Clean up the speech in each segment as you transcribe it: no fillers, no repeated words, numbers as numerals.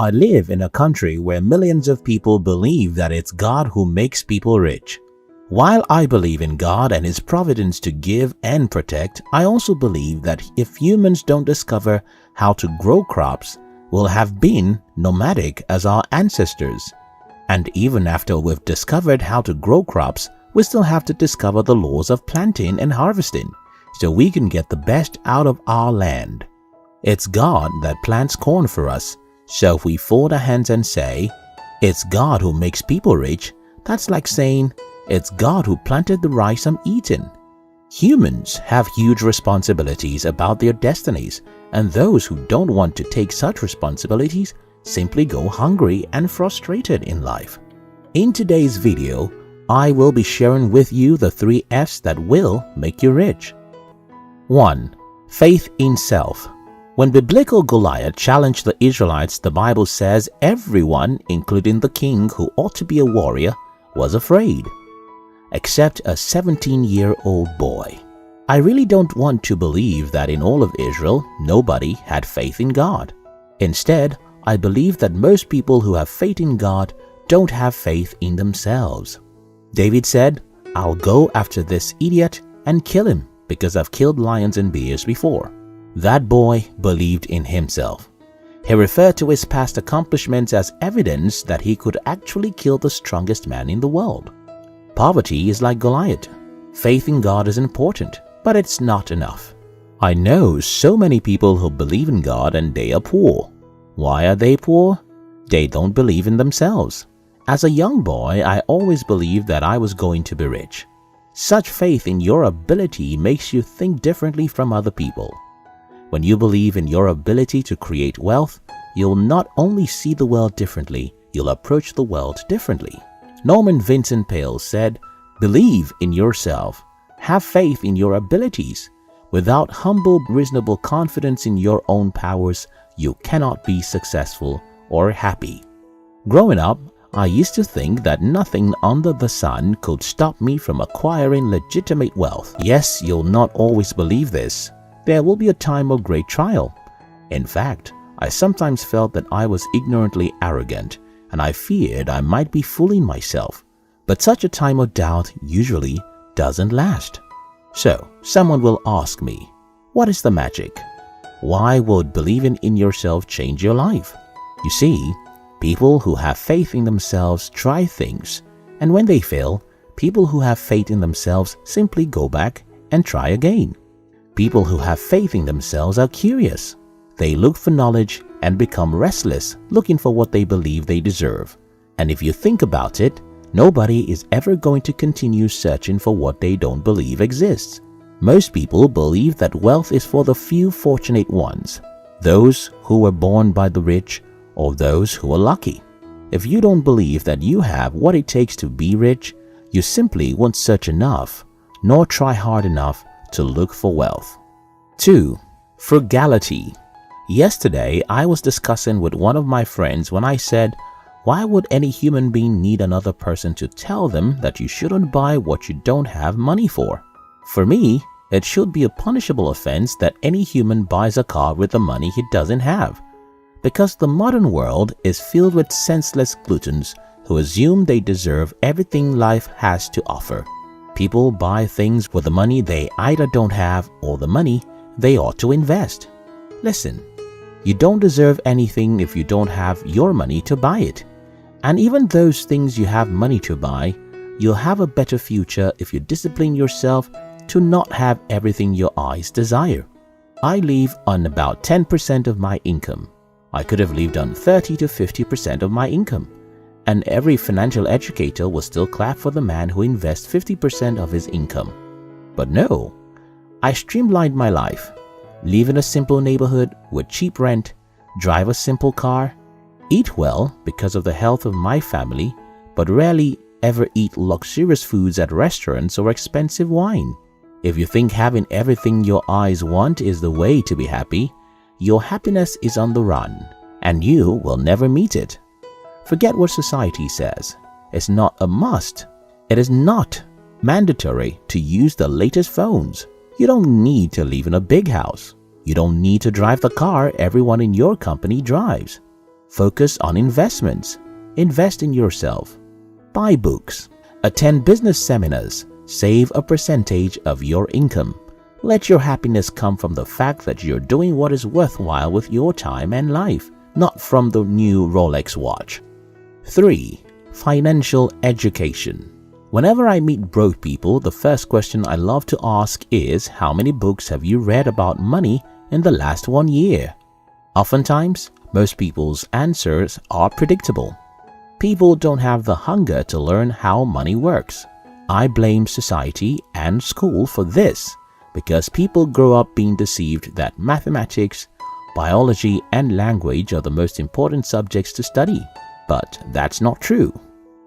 I live in a country where millions of people believe that it's God who makes people rich. While I believe in God and His providence to give and protect, I also believe that if humans don't discover how to grow crops, we'll have been nomadic as our ancestors. And even after we've discovered how to grow crops, we still have to discover the laws of planting and harvesting so we can get the best out of our land. It's God that plants corn for us, so if we fold our hands and say, "It's God who makes people rich," that's like saying, "It's God who planted the rice I'm eating." Humans have huge responsibilities about their destinies, and those who don't want to take such responsibilities simply go hungry and frustrated in life. In today's video, I will be sharing with you the 3 F's that will make you rich. 1. Faith in self. When biblical Goliath challenged the Israelites, the Bible says everyone, including the king who ought to be a warrior, was afraid, except a 17-year-old boy. I really don't want to believe that in all of Israel, nobody had faith in God. Instead, I believe that most people who have faith in God don't have faith in themselves. David said, "I'll go after this idiot and kill him because I've killed lions and bears before." That boy believed in himself. He referred to his past accomplishments as evidence that he could actually kill the strongest man in the world. Poverty is like Goliath. Faith in God is important, but it's not enough. I know so many people who believe in God and they are poor. Why are they poor? They don't believe in themselves. As a young boy, I always believed that I was going to be rich. Such faith in your ability makes you think differently from other people. When you believe in your ability to create wealth, you'll not only see the world differently, you'll approach the world differently. Norman Vincent Peale said, "Believe in yourself. Have faith in your abilities. Without humble, reasonable confidence in your own powers, you cannot be successful or happy." Growing up, I used to think that nothing under the sun could stop me from acquiring legitimate wealth. Yes, you'll not always believe this. There will be a time of great trial. In fact, I sometimes felt that I was ignorantly arrogant and I feared I might be fooling myself. But such a time of doubt usually doesn't last. So, someone will ask me, what is the magic? Why would believing in yourself change your life? You see, people who have faith in themselves try things, and when they fail, people who have faith in themselves simply go back and try again. People who have faith in themselves are curious. They look for knowledge and become restless, looking for what they believe they deserve. And if you think about it, nobody is ever going to continue searching for what they don't believe exists. Most people believe that wealth is for the few fortunate ones, those who were born by the rich or those who are lucky. If you don't believe that you have what it takes to be rich, you simply won't search enough, nor try hard enough to look for wealth. 2. Frugality. Yesterday, I was discussing with one of my friends when I said, why would any human being need another person to tell them that you shouldn't buy what you don't have money for? For me, it should be a punishable offense that any human buys a car with the money he doesn't have. Because the modern world is filled with senseless gluttons who assume they deserve everything life has to offer. People buy things with the money they either don't have or the money they ought to invest. Listen, you don't deserve anything if you don't have your money to buy it. And even those things you have money to buy, you'll have a better future if you discipline yourself to not have everything your eyes desire. I live on about 10% of my income. I could have lived on 30 to 50% of my income. And every financial educator will still clap for the man who invests 50% of his income. But no, I streamlined my life, live in a simple neighborhood with cheap rent, drive a simple car, eat well because of the health of my family, but rarely ever eat luxurious foods at restaurants or expensive wine. If you think having everything your eyes want is the way to be happy, your happiness is on the run, and you will never meet it. Forget what society says. It's not a must. It is not mandatory to use the latest phones. You don't need to live in a big house. You don't need to drive the car everyone in your company drives. Focus on investments. Invest in yourself. Buy books. Attend business seminars. Save a percentage of your income. Let your happiness come from the fact that you're doing what is worthwhile with your time and life, not from the new Rolex watch. 3. Financial education. Whenever I meet broke people, the first question I love to ask is, how many books have you read about money in the last 1 year? Oftentimes, most people's answers are predictable. People don't have the hunger to learn how money works. I blame society and school for this because people grow up being deceived that mathematics, biology, and language are the most important subjects to study. But that's not true.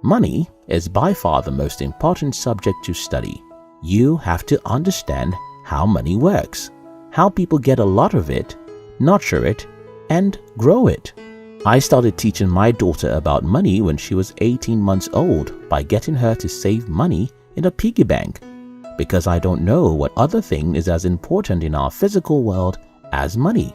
Money is by far the most important subject to study. You have to understand how money works, how people get a lot of it, nurture it, and grow it. I started teaching my daughter about money when she was 18 months old by getting her to save money in a piggy bank, because I don't know what other thing is as important in our physical world as money.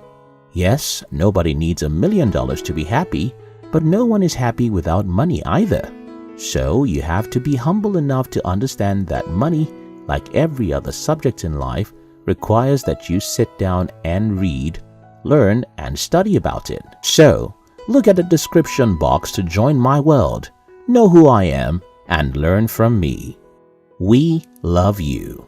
Yes, nobody needs $1 million to be happy, but no one is happy without money either. So you have to be humble enough to understand that money, like every other subject in life, requires that you sit down and read, learn, and study about it. So, look at the description box to join my world, know who I am, and learn from me. We love you.